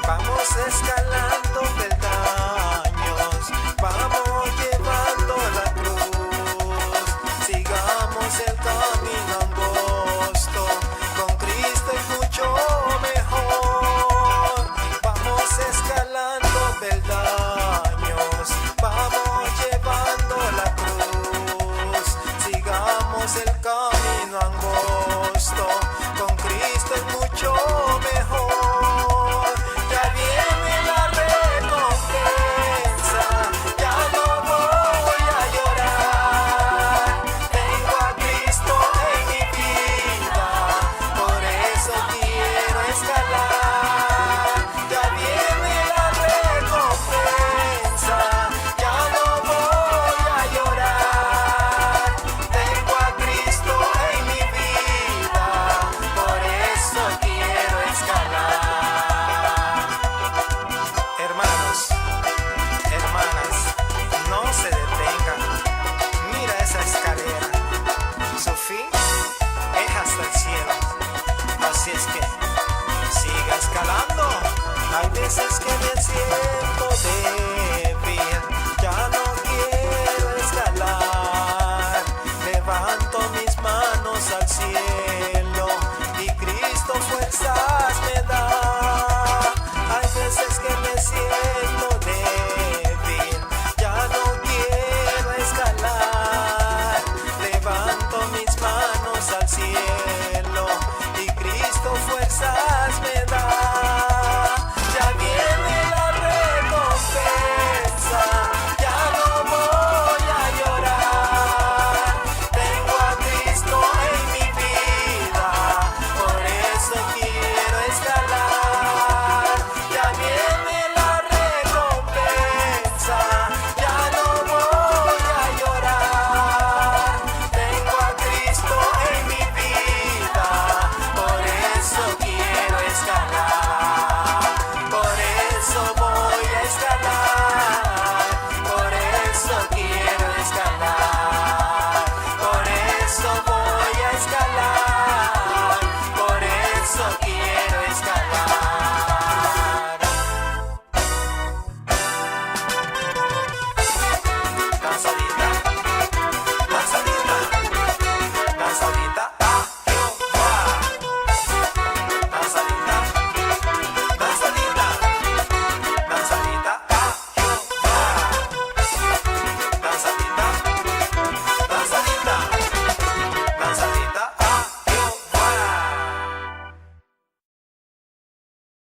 Vamos escalando peldaños, vamos llevando la cruz. Sigamos el camino angosto, con Cristo es mucho mejor. Vamos escalando peldaños, vamos llevando la cruz. Sigamos el camino angosto, con Cristo es mucho mejor. Así es que siga escalando. Hay veces que me siento de